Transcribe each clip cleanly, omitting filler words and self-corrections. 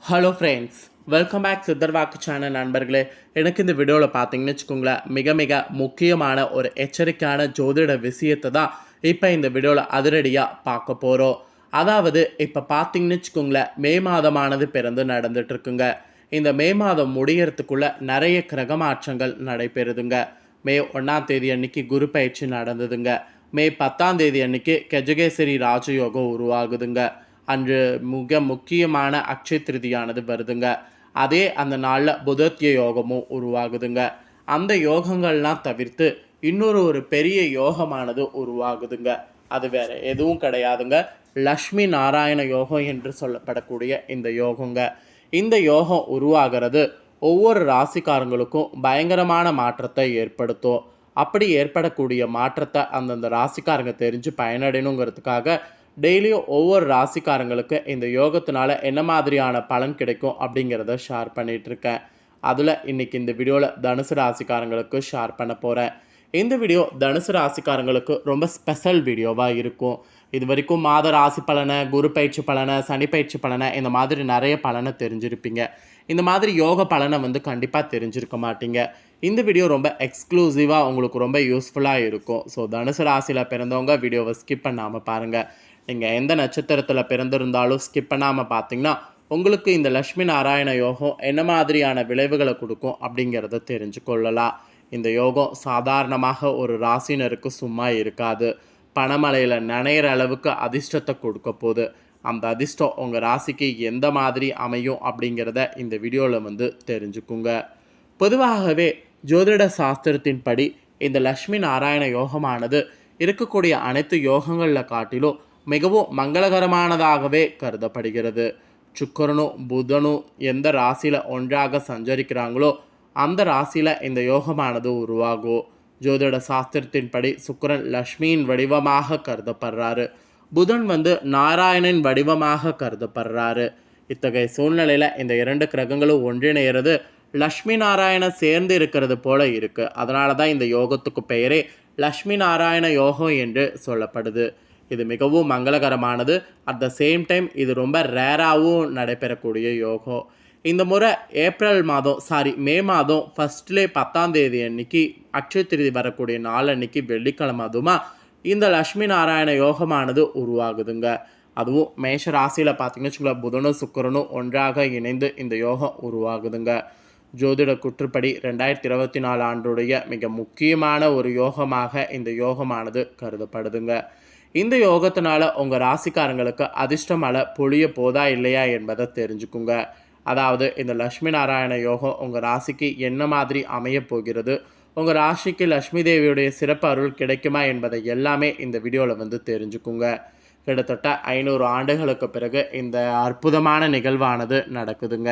Hello friends, welcome back Siddharvakku channel நண்பர்களே. எனக்கு இந்த வீடியோவில் பார்த்தீங்கன்னு வச்சுக்கோங்களேன், மிக மிக முக்கியமான ஒரு எச்சரிக்கையான ஜோதிட விஷயத்தை தான் இப்போ இந்த வீடியோவில் அதிரடியாக பார்க்க போகிறோம். அதாவது இப்போ பார்த்தீங்கன்னு வச்சுக்கோங்களேன், மே மாதமானது பிறந்து நடந்துட்டுருக்குங்க. இந்த மே மாதம் முடியறதுக்குள்ளே நிறைய கிரக மாற்றங்கள் நடைபெறுதுங்க. மே 1ஆம் தேதி அன்னைக்கு குரு பயிற்சி நடந்ததுங்க. மே 10ஆம் தேதி அன்னைக்கு கஜகேசரி ராஜயோகம் உருவாகுதுங்க. அன்று மிக முக்கியமான அக்ஷய திருதியானது வருதுங்க. அதே அந்த நாளில் புதத்திய யோகமும் உருவாகுதுங்க. அந்த யோகங்கள்லாம் தவிர்த்து இன்னொரு பெரிய யோகமானது உருவாகுதுங்க. அது வேற எதுவும் கிடையாதுங்க, லக்ஷ்மி நாராயண யோகம் என்று சொல்லப்படக்கூடிய இந்த யோகங்க. இந்த யோகம் உருவாகிறது ஒவ்வொரு ராசிக்காரங்களுக்கும் பயங்கரமான மாற்றத்தை ஏற்படுத்தும். அப்படி ஏற்படக்கூடிய மாற்றத்தை அந்தந்த ராசிக்காரங்க தெரிஞ்சு பயனடையணுங்கிறதுக்காக டெய்லியும் ஒவ்வொரு ராசிக்காரங்களுக்கு இந்த யோகத்தினால என்ன மாதிரியான பலன் கிடைக்கும் அப்படிங்கிறத ஷேர் பண்ணிகிட்ருக்கேன். அதில் இன்றைக்கி இந்த வீடியோவில் தனுசு ராசிக்காரங்களுக்கு ஷேர் பண்ண போகிறேன். இந்த வீடியோ தனுசு ராசிக்காரங்களுக்கு ரொம்ப ஸ்பெஷல் வீடியோவாக இருக்கும். இது வரைக்கும் மாத ராசி பலனை, குரு பயிற்சி பலனை, சனி பயிற்சி பலனை, இந்த மாதிரி நிறைய பலனை தெரிஞ்சிருப்பீங்க. இந்த மாதிரி யோக பலனை கண்டிப்பாக தெரிஞ்சிருக்க மாட்டீங்க. இந்த வீடியோ ரொம்ப எக்ஸ்க்ளூசிவாக உங்களுக்கு ரொம்ப யூஸ்ஃபுல்லாக இருக்கும். ஸோ தனுசு ராசியில் பிறந்தவங்க வீடியோவை ஸ்கிப் பண்ணாமல் பாருங்கள். நீங்கள் எந்த நட்சத்திரத்தில் பிறந்திருந்தாலும் ஸ்கிப் பண்ணாமல் பார்த்தீங்கன்னா உங்களுக்கு இந்த லக்ஷ்மி நாராயண யோகம் என்ன மாதிரியான விளைவுகளை கொடுக்கும் அப்படிங்கிறத தெரிஞ்சு கொள்ளலாம். இந்த யோகம் சாதாரணமாக ஒரு ராசினருக்கு சும்மா இருக்காது. பணமழையில் நனைகிற அளவுக்கு அதிர்ஷ்டத்தை கொடுக்க போகுது. அந்த அதிர்ஷ்டம் உங்கள் ராசிக்கு எந்த மாதிரி அமையும் அப்படிங்கிறத இந்த வீடியோவில் தெரிஞ்சுக்குங்க. பொதுவாகவே ஜோதிட சாஸ்திரத்தின்படி இந்த லக்ஷ்மி நாராயண யோகமானது இருக்கக்கூடிய அனைத்து யோகங்களில் காட்டிலும் மிகவும் மங்களகரமானதாகவே கருதப்படுகிறது. சுக்கிரனும் புதனும் எந்த ராசியில் ஒன்றாக சஞ்சரிக்கிறாங்களோ அந்த ராசியில் இந்த யோகமானது உருவாகும். ஜோதிட சாஸ்திரத்தின்படி சுக்கிரன் லக்ஷ்மியின் வடிவமாக கருதப்படுறாரு. புதன் நாராயணன் வடிவமாக கருதப்படுறாரு. இத்தகைய சூழ்நிலையில் இந்த இரண்டு கிரகங்களும் ஒன்றிணைகிறது லக்ஷ்மி நாராயணன் சேர்ந்து இருக்கிறது போல இருக்குது. அதனால தான் இந்த யோகத்துக்கு பெயரே லக்ஷ்மி நாராயண யோகம் என்று சொல்லப்படுது. இது மிகவும் மங்களகரமானது. அட் த சேம் டைம் இது ரொம்ப ரேராகவும் நடைபெறக்கூடிய யோகம். இந்த முறை மே மாதம் ஃபஸ்ட்லேயே 10ஆம் தேதி அன்னைக்கு அக்ஷய திருதி வரக்கூடிய நாள் அன்னைக்கு வெள்ளிக்கிழமை அதுமா இந்த லக்ஷ்மி நாராயண யோகமானது உருவாகுதுங்க. அதுவும் மேஷ ராசியில் பார்த்தீங்கன்னு வச்சுக்கோங்களேன், புதனும் சுக்கிரனும் ஒன்றாக இணைந்து இந்த யோகம் உருவாகுதுங்க. ஜோதிட குற்றுப்படி 2024 ஆண்டுடைய மிக முக்கியமான ஒரு யோகமாக இந்த யோகமானது கருதப்படுதுங்க. இந்த யோகத்தினால உங்கள் ராசிக்காரங்களுக்கு அதிர்ஷ்ட மழை பொழிய போதா இல்லையா என்பதை தெரிஞ்சுக்குங்க. அதாவது இந்த லக்ஷ்மி நாராயண யோகம் உங்கள் ராசிக்கு என்ன மாதிரி அமைய போகிறது, உங்கள் ராசிக்கு லக்ஷ்மி தேவியுடைய சிறப்பு அருள் கிடைக்குமா என்பதை எல்லாமே இந்த வீடியோவில் தெரிஞ்சுக்குங்க. கிட்டத்தட்ட 500 ஆண்டுகளுக்கு பிறகு இந்த அற்புதமான நிகழ்வானது நடக்குதுங்க.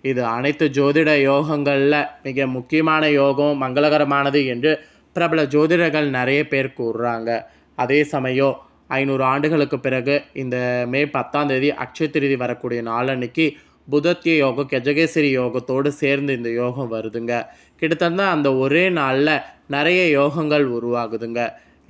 இது அனைத்து ஜோதிட யோகங்களில் மிக முக்கியமான யோகம், மங்களகரமானது என்று பிரபல ஜோதிடர்கள் நிறைய பேர் கூறுறாங்க. அதே சமயம் 500 ஆண்டுகளுக்கு பிறகு இந்த மே 10ஆம் தேதி அக்ஷய திருதி வரக்கூடிய நாளன்னைக்கு புதத்திய யோகம் கஜகேசரி யோகத்தோடு சேர்ந்து இந்த யோகம் வருதுங்க. கிட்டத்தட்ட அந்த ஒரே நாளில் நிறைய யோகங்கள் உருவாகுதுங்க.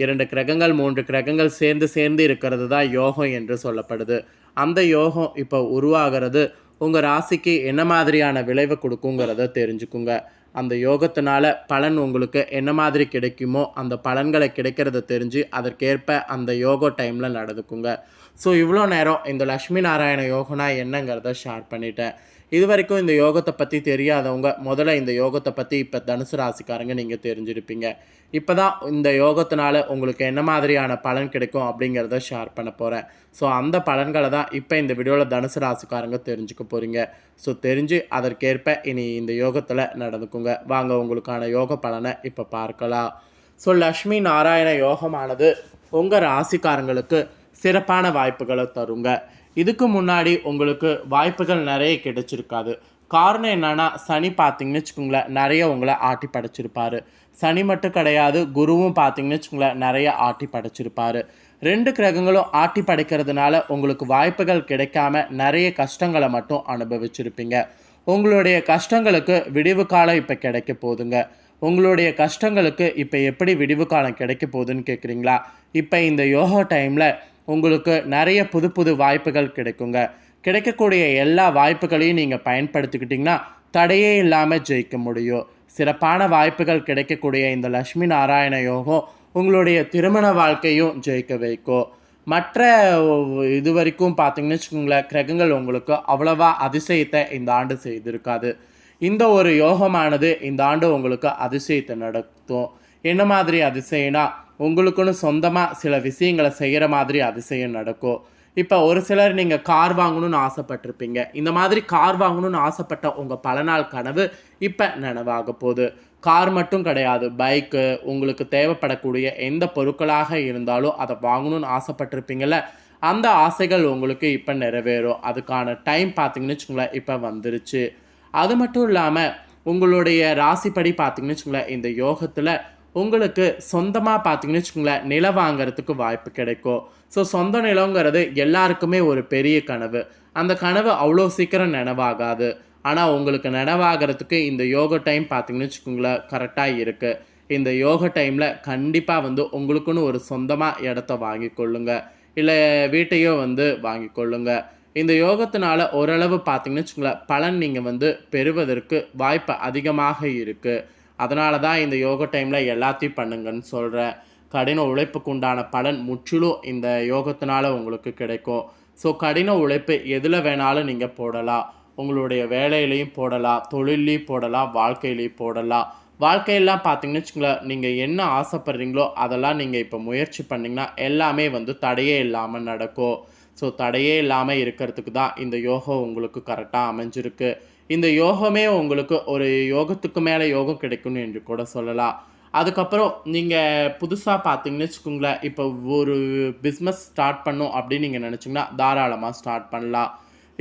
2 கிரகங்கள் 3 கிரகங்கள் சேர்ந்து இருக்கிறது தான் யோகம் என்று சொல்லப்படுது. அந்த யோகம் இப்போ உருவாகிறது உங்கள் ராசிக்கு என்ன மாதிரியான விளைவை கொடுக்குங்கிறத தெரிஞ்சுக்குங்க. அந்த யோகத்தினால பலன் உங்களுக்கு என்ன மாதிரி கிடைக்குமோ அந்த பலன்களை கிடைக்கிறத தெரிஞ்சு அதற்கேற்ப அந்த யோகா டைமில் நடந்துக்குங்க. ஸோ இவ்வளோ நேரம் இந்த லக்ஷ்மி நாராயண யோகனா என்னங்கிறத ஷேர் பண்ணிட்டேன். இது வரைக்கும் இந்த யோகத்தை பற்றி தெரியாதவங்க முதல்ல இந்த யோகத்தை பற்றி இப்போ தனுசு ராசிக்காரங்க நீங்கள் தெரிஞ்சிருப்பீங்க. இப்போ தான் இந்த யோகத்தினால உங்களுக்கு என்ன மாதிரியான பலன் கிடைக்கும் அப்படிங்கிறத ஷேர் பண்ண போகிறேன். ஸோ அந்த பலன்களை தான் இப்போ இந்த வீடியோவில் தனுசு ராசிக்காரங்க தெரிஞ்சுக்க போகிறீங்க. ஸோ தெரிஞ்சு அதற்கேற்ப இனி இந்த யோகத்தில் நடந்துக்குங்க. வாங்க உங்களுக்கான யோக பலனை இப்போ பார்க்கலாம். ஸோ லக்ஷ்மி நாராயண யோகமானது உங்கள் ராசிக்காரங்களுக்கு சிறப்பான வாய்ப்புகளை தருங்க. இதுக்கு முன்னாடி உங்களுக்கு வாய்ப்புகள் நிறைய கிடைச்சிருக்காது. காரணம் என்னென்னா, சனி பார்த்தீங்கன்னு வச்சுக்கோங்களேன் நிறைய உங்களை ஆட்டி படைச்சிருப்பார். சனி மட்டும் கிடையாது, குருவும் பார்த்தீங்கன்னு வச்சுக்கோங்களேன் நிறைய ஆட்டி படைச்சிருப்பார். 2 கிரகங்களும் ஆட்டி படைக்கிறதுனால உங்களுக்கு வாய்ப்புகள் கிடைக்காம நிறைய கஷ்டங்களை மட்டும் அனுபவிச்சிருப்பீங்க. உங்களுடைய கஷ்டங்களுக்கு விடிவு காலம் இப்போ கிடைக்க போகுதுங்க. உங்களுடைய கஷ்டங்களுக்கு இப்போ எப்படி விடிவு காலம் கிடைக்க போகுதுன்னு கேட்குறீங்களா? இப்போ இந்த யோகா டைமில் உங்களுக்கு நிறைய புது புது வாய்ப்புகள் கிடைக்குங்க. கிடைக்கக்கூடிய எல்லா வாய்ப்புகளையும் நீங்கள் பயன்படுத்திக்கிட்டிங்கன்னா தடையே இல்லாமல் ஜெயிக்க முடியும். சிறப்பான வாய்ப்புகள் கிடைக்கக்கூடிய இந்த லக்ஷ்மி நாராயண யோகம் உங்களுடைய திருமண வாழ்க்கையும் ஜெயிக்க வைக்கும். மற்ற இது வரைக்கும் பார்த்தீங்கன்னு வச்சுக்கோங்களேன், கிரகங்கள் உங்களுக்கு அவ்வளவா அதிசயத்தை இந்த ஆண்டு செய்திருக்காது. இந்த ஒரு யோகமானது இந்த ஆண்டு உங்களுக்கு அதிசயத்தை நடத்தும். என்ன மாதிரி அதிசயம்னா, உங்களுக்குன்னு சொந்தமாக சில விஷயங்களை செய்கிற மாதிரி அதிசயம் நடக்கும். இப்போ ஒரு சிலர் நீங்கள் கார் வாங்கணும்னு ஆசைப்பட்டிருப்பீங்க. இந்த மாதிரி கார் வாங்கணும்னு ஆசைப்பட்ட உங்கள் பல நாள் கனவு இப்போ நனவாக போகுது. கார் மட்டும் கிடையாது, பைக்கு, உங்களுக்கு தேவைப்படக்கூடிய எந்த பொருட்களாக இருந்தாலும் அதை வாங்கணும்னு ஆசைப்பட்டிருப்பீங்கள்ல, அந்த ஆசைகள் உங்களுக்கு இப்போ நிறைவேறும். அதுக்கான டைம் பார்த்தீங்கன்னு வச்சுக்கோங்களேன் இப்போ வந்துருச்சு. அது மட்டும் இல்லாமல் உங்களுடைய ராசிப்படி பார்த்தீங்கன்னு வச்சுக்கோங்களேன், இந்த யோகத்தில் உங்களுக்கு சொந்தமாக பார்த்தீங்கன்னு வச்சுக்கோங்களேன் நிலம் வாங்கிறதுக்கு வாய்ப்பு கிடைக்கும். ஸோ சொந்த நிலங்கிறது எல்லாருக்குமே ஒரு பெரிய கனவு. அந்த கனவு அவ்வளோ சீக்கிரம் நினைவாகாது. ஆனால் உங்களுக்கு நினைவாகிறதுக்கு இந்த யோக டைம் பார்த்தீங்கன்னு வச்சுக்கோங்களேன் கரெக்டாக இருக்குது. இந்த யோக டைமில் கண்டிப்பாக உங்களுக்குன்னு ஒரு சொந்தமாக இடத்த வாங்கி கொள்ளுங்க, இல்லை வீட்டையோ வாங்கி கொள்ளுங்க. இந்த யோகத்தினால ஓரளவு பார்த்தீங்கன்னு வச்சுக்கோங்களேன் பலன் நீங்கள் பெறுவதற்கு வாய்ப்பு அதிகமாக இருக்குது. அதனால தான் இந்த யோக டைமில் எல்லாத்தையும் பண்ணுங்கன்னு சொல்கிறேன். கடின உழைப்புக்கு உண்டான பலன் முற்றிலும் இந்த யோகத்தினால உங்களுக்கு கிடைக்கும். ஸோ கடின உழைப்பு எதில் வேணாலும் நீங்கள் போடலாம். உங்களுடைய வேலையிலையும் போடலாம், தொழிலையும் போடலாம், வாழ்க்கையிலையும் போடலாம். வாழ்க்கையெல்லாம் பார்த்தீங்கன்னு வச்சுக்கோங்களேன், நீங்கள் என்ன ஆசைப்படுறீங்களோ அதெல்லாம் நீங்கள் இப்போ முயற்சி பண்ணிங்கன்னா எல்லாமே தடையே இல்லாமல் நடக்கும். ஸோ தடையே இல்லாமல் இருக்கிறதுக்கு தான் இந்த யோகம் உங்களுக்கு கரெக்டாக அமைஞ்சிருக்கு. இந்த யோகமே உங்களுக்கு ஒரு யோகத்துக்கு மேலே யோகம் கிடைக்கும்னு என்று கூட சொல்லலாம். அதுக்கப்புறம் நீங்கள் புதுசாக பார்த்தீங்கன்னு வச்சுக்கோங்களேன், இப்போ ஒரு பிஸ்னஸ் ஸ்டார்ட் பண்ணணும் அப்படின்னு நீங்கள் நினச்சிங்கன்னா தாராளமாக ஸ்டார்ட் பண்ணலாம்.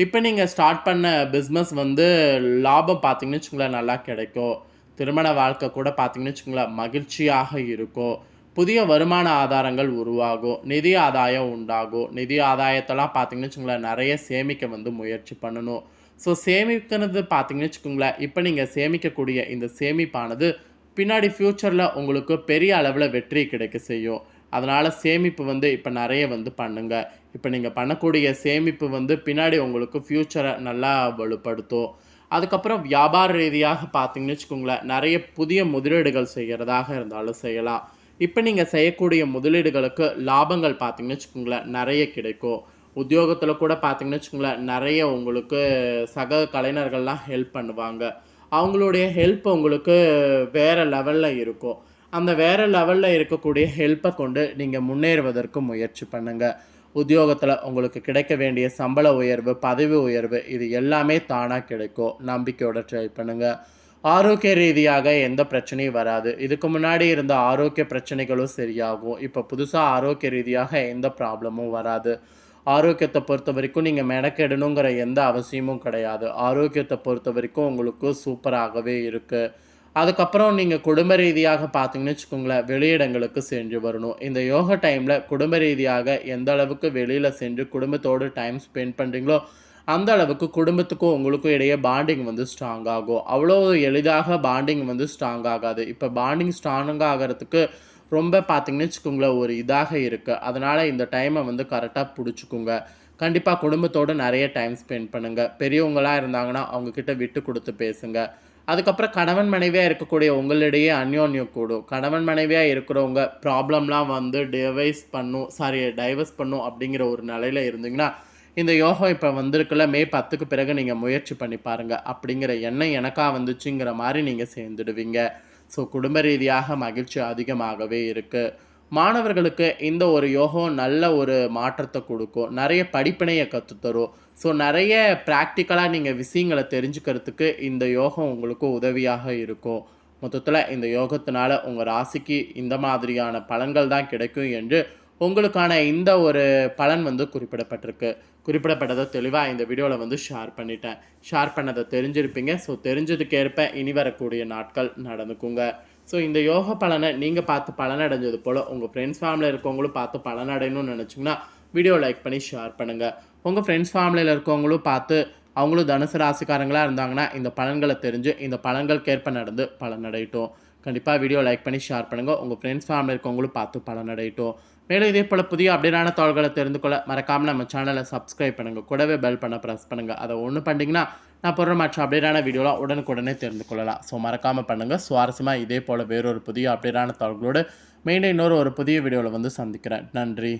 இப்போ நீங்கள் ஸ்டார்ட் பண்ண பிஸ்னஸ் லாபம் பார்த்தீங்கன்னு வச்சுக்கோங்களேன் நல்லா கிடைக்கும். திருமண வாழ்க்கை கூட பார்த்தீங்கன்னு வச்சுக்கோங்களேன் மகிழ்ச்சியாக இருக்கும். புதிய வருமான ஆதாரங்கள் உருவாகும், நிதி ஆதாயம் உண்டாகும். நிதி ஆதாயத்தெல்லாம் பார்த்தீங்கன்னு வச்சுக்கோங்களேன் நிறைய சேமிக்க முயற்சி பண்ணணும். ஸோ சேமிக்கிறது பார்த்தீங்கன்னு வச்சுக்கோங்களேன், இப்போ நீங்கள் சேமிக்கக்கூடிய இந்த சேமிப்பானது பின்னாடி ஃப்யூச்சரில் உங்களுக்கு பெரிய அளவில் வெற்றி கிடைக்க செய்யும். அதனால் சேமிப்பு இப்போ நிறைய பண்ணுங்கள். இப்போ நீங்கள் பண்ணக்கூடிய சேமிப்பு பின்னாடி உங்களுக்கு ஃப்யூச்சரை நல்லா வலுப்படுத்தும். அதுக்கப்புறம் வியாபார ரீதியாக பார்த்தீங்கன்னு வச்சுக்கோங்களேன், நிறைய புதிய முதலீடுகள் செய்கிறதாக இருந்தாலும் செய்யலாம். இப்போ நீங்கள் செய்யக்கூடிய முதலீடுகளுக்கு லாபங்கள் பார்த்தீங்கன்னு வச்சுக்கோங்களேன் நிறைய கிடைக்கும். உத்தியோகத்தில் கூட பார்த்தீங்கன்னு வச்சுக்கோங்களேன் நிறைய உங்களுக்கு சக கலைஞர்கள்லாம் ஹெல்ப் பண்ணுவாங்க. அவங்களுடைய ஹெல்ப் உங்களுக்கு வேறு லெவலில் இருக்கும். அந்த வேறு லெவலில் இருக்கக்கூடிய ஹெல்ப்பை கொண்டு நீங்கள் முன்னேறுவதற்கு முயற்சி பண்ணுங்கள். உத்தியோகத்தில் உங்களுக்கு கிடைக்க வேண்டிய சம்பள உயர்வு, பதவி உயர்வு இது எல்லாமே தானாக கிடைக்கும். நம்பிக்கையோட ட்ரை பண்ணுங்கள். ஆரோக்கிய ரீதியாக எந்த பிரச்சனையும் வராது. இதுக்கு முன்னாடி இருந்த ஆரோக்கிய பிரச்சனைகளும் சரியாகும். இப்போ புதுசாக ஆரோக்கிய ரீதியாக எந்த ப்ராப்ளமும் வராது. ஆரோக்கியத்தை பொறுத்த வரைக்கும் நீங்கள் மெனக்கெடணுங்கிற எந்த அவசியமும் கிடையாது. ஆரோக்கியத்தை பொறுத்த வரைக்கும் உங்களுக்கு சூப்பராகவே இருக்குது. அதுக்கப்புறம் நீங்கள் குடும்ப ரீதியாக பார்த்தீங்கன்னு வச்சுக்கோங்களேன், வெளியிடங்களுக்கு சென்று வரணும். இந்த யோகா டைமில் குடும்ப ரீதியாக எந்த அளவுக்கு வெளியில் சென்று குடும்பத்தோடு டைம் ஸ்பெண்ட் பண்ணுறீங்களோ அந்த அளவுக்கு குடும்பத்துக்கும் உங்களுக்கும் இடையே பாண்டிங் ஸ்ட்ராங் ஆகும். அவ்வளோ எளிதாக பாண்டிங் ஸ்ட்ராங் ஆகாது. இப்போ பாண்டிங் ஸ்ட்ராங் ஆகிறதுக்கு ரொம்ப பார்த்தீங்கன்னு வச்சுக்கோங்களேன் ஒரு இதாக இருக்குது. அதனால் இந்த டைமை கரெக்டாக பிடிச்சிக்கோங்க. கண்டிப்பாக குடும்பத்தோடு நிறைய டைம் ஸ்பெண்ட் பண்ணுங்கள். பெரியவங்களாக இருந்தாங்கன்னா அவங்கக்கிட்ட விட்டு கொடுத்து பேசுங்க. அதுக்கப்புறம் கணவன் மனைவியாக இருக்கக்கூடிய உங்களிடையே அந்யோன்யம் கூடும். கணவன் மனைவியாக இருக்கிறவங்க ப்ராப்ளம்லாம் டைவர்ஸ் பண்ணும் அப்படிங்கிற ஒரு நிலையில் இருந்தீங்கன்னா இந்த யோகம் இப்போ வந்திருக்குல்ல, மே 10க்கு பிறகு நீங்கள் முயற்சி பண்ணி பாருங்கள். அப்படிங்கிற எண்ணம் எனக்காக வந்துச்சுங்கிற மாதிரி நீங்கள் சேர்ந்துடுவீங்க. ஸோ குடும்ப ரீதியாக மகிழ்ச்சி அதிகமாகவே இருக்குது. மாணவர்களுக்கு இந்த ஒரு யோகம் நல்ல ஒரு மாற்றத்தை கொடுக்கும். நிறைய படிப்பினையை கற்றுத்தரும். ஸோ நிறைய ப்ராக்டிக்கலாக நீங்கள் விஷயங்களை தெரிஞ்சுக்கிறதுக்கு இந்த யோகம் உங்களுக்கு உதவியாக இருக்கும். மொத்தத்தில் இந்த யோகத்தினால உங்கள் ராசிக்கு இந்த மாதிரியான பலன்கள் தான் கிடைக்கும் என்று உங்களுக்கான இந்த ஒரு பலன் குறிப்பிடப்பட்டிருக்கு. குறிப்பிடப்பட்டதை தெளிவாக இந்த வீடியோவில் ஷேர் பண்ணிட்டேன். ஷேர் பண்ணதை தெரிஞ்சிருப்பீங்க. ஸோ தெரிஞ்சதுக்கேற்ப இனி வரக்கூடிய நாட்கள் நடந்துக்குங்க. ஸோ இந்த யோக பலனை நீங்கள் பார்த்து பலனடைஞ்சது போல் உங்கள் ஃப்ரெண்ட்ஸ் ஃபேமிலியில் இருக்கவங்களும் பார்த்து பலனடையணும்னு நினச்சிங்கன்னா வீடியோ லைக் பண்ணி ஷேர் பண்ணுங்கள். உங்கள் ஃப்ரெண்ட்ஸ் ஃபேமிலியில் இருக்கவங்களும் பார்த்து அவங்களும் தனுசு ராசிக்காரங்களாக இருந்தாங்கன்னா இந்த பலன்களை தெரிஞ்சு இந்த பலன்களுக்கேற்ப நடந்து பலனடையட்டும். கண்டிப்பாக வீடியோ லைக் பண்ணி ஷேர் பண்ணுங்கள். உங்கள் ஃப்ரெண்ட்ஸ் ஃபேமிலி இருக்கவங்களும் பார்த்து பலனடையட்டும். மேலும் இதே போல் புதிய அப்டேட்டான தகவல்களை தெரிந்து கொள்ள மறக்காமல் நம்ம சேனலை சப்ஸ்கிரைப் பண்ணுங்கள். கூடவே பெல் பண்ண ப்ரெஸ் பண்ணுங்கள். அதை ஒன்று பண்ணிங்கன்னா நான் போடுற மற்ற அப்டேட்டான வீடியோலாம் உடனுக்குடனே தெரிந்து கொள்ளலாம். ஸோ மறக்காமல் பண்ணுங்கள். சுவாரஸ்யமாக இதே போல் வேறொரு புதிய அப்டேட்டான தகவல்களோடு மீண்டும் இன்னொரு புதிய வீடியோவில் வந்து சந்திக்கிறேன். நன்றி.